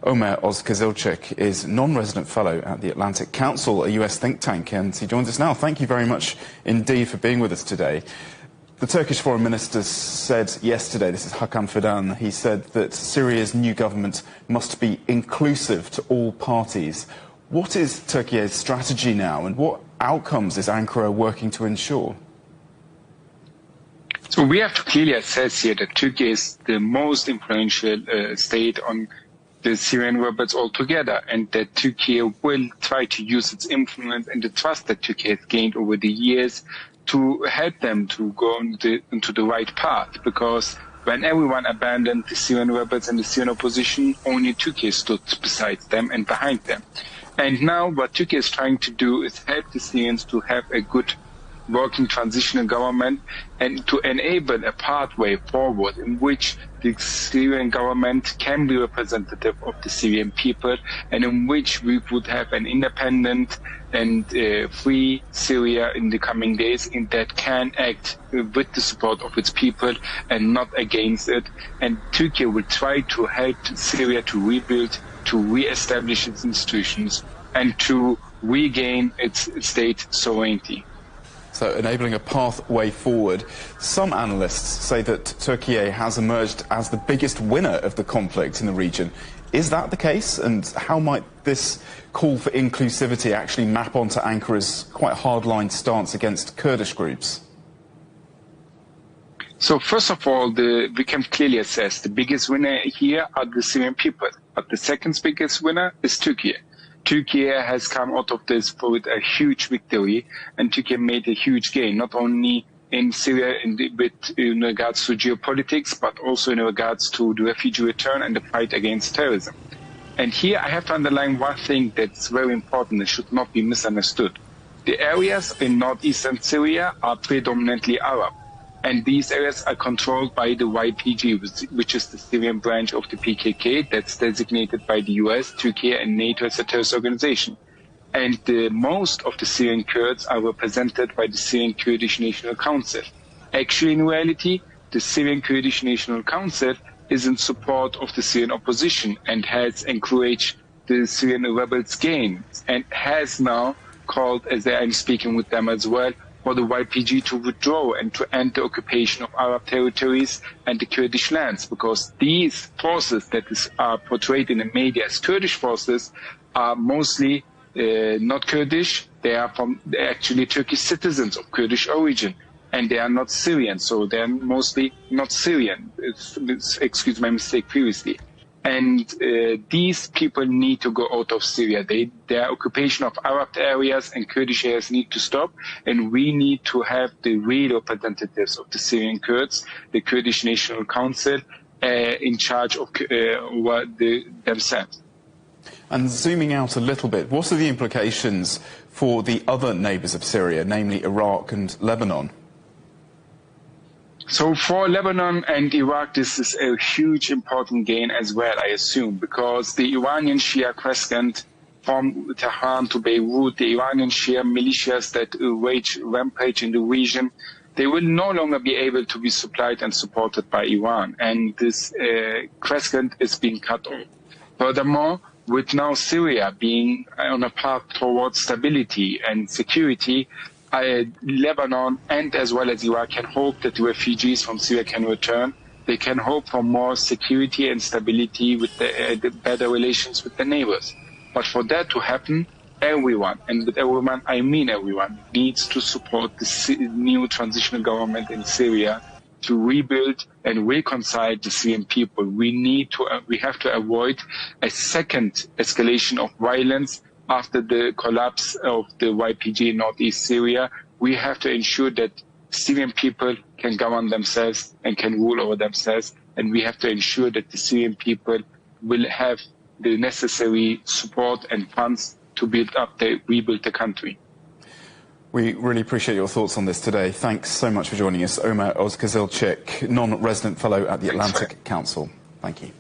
Ömer Özkizilcik is non-resident fellow at the Atlantic Council, a US think tank, and he joins us now. Thank you very much indeed for being with us today. The Turkish foreign minister said yesterday, this is Hakan Fidan, he said that Syria's new government must be inclusive to all parties. What is Turkey's strategy now, and what outcomes is Ankara working to ensure? So we have to clearly assess here that Turkey is the most influential state on the Syrian rebels altogether, and that Turkey will try to use its influence and the trust that Turkey has gained over the years to help them to go into the right path. Because when everyone abandoned the Syrian rebels and the Syrian opposition, only Turkey stood beside them and behind them. And now what Turkey is trying to do is help the Syrians to have a good working transitional government and to enable a pathway forward in which the Syrian government can be representative of the Syrian people, and in which we would have an independent and free Syria in the coming days, in that can act with the support of its people and not against it. And Turkey will try to help Syria to rebuild, to re-establish its institutions, and to regain its state sovereignty. So enabling a pathway forward. Some analysts say that Turkey has emerged as the biggest winner of the conflict in the region. Is that the case? And how might this call for inclusivity actually map onto Ankara's quite hardline stance against Kurdish groups? So first of all, we can clearly assess the biggest winner here are the Syrian people, but the second biggest winner is Turkey. Turkey has come out of this with a huge victory, and Turkey made a huge gain, not only in Syria in regards to geopolitics, but also in regards to the refugee return and the fight against terrorism. And here I have to underline one thing that's very important and should not be misunderstood. The areas in northeastern Syria are predominantly Arab, and these areas are controlled by the YPG, which is the Syrian branch of the PKK that's designated by the US, Turkey and NATO as a terrorist organization. And most of the Syrian Kurds are represented by the Syrian Kurdish National Council. Actually, in reality, the Syrian Kurdish National Council is in support of the Syrian opposition and has encouraged the Syrian rebels' gains, and has now called, as I'm speaking with them as well, for the YPG to withdraw and to end the occupation of Arab territories and the Kurdish lands, because these forces that are portrayed in the media as Kurdish forces are mostly not Kurdish. They are actually Turkish citizens of Kurdish origin, and they are not Syrian, so they are mostly not Syrian. Excuse my mistake previously. And these people need to go out of Syria. Their occupation of Arab areas and Kurdish areas need to stop, and we need to have the real representatives of the Syrian Kurds, the Kurdish National Council, in charge of themselves. And zooming out a little bit, what are the implications for the other neighbours of Syria, namely Iraq and Lebanon? So for Lebanon and Iraq, this is a huge important gain as well, I assume, because the Iranian Shia crescent from Tehran to Beirut, the Iranian Shia militias that wage rampage in the region, they will no longer be able to be supplied and supported by Iran. And this crescent is being cut off. Furthermore, with now Syria being on a path towards stability and security, Lebanon and as well as Iraq can hope that the refugees from Syria can return. They can hope for more security and stability with the better relations with the neighbors. But for that to happen, everyone, and with everyone I mean everyone, needs to support the new transitional government in Syria to rebuild and reconcile the Syrian people. We have to avoid a second escalation of violence after the collapse of the YPG in northeast Syria. We have to ensure that Syrian people can govern themselves and can rule over themselves. And we have to ensure that the Syrian people will have the necessary support and funds to rebuild the country. We really appreciate your thoughts on this today. Thanks so much for joining us. Ömer Özkizilcik, non-resident fellow at the Atlantic Council. Thank you.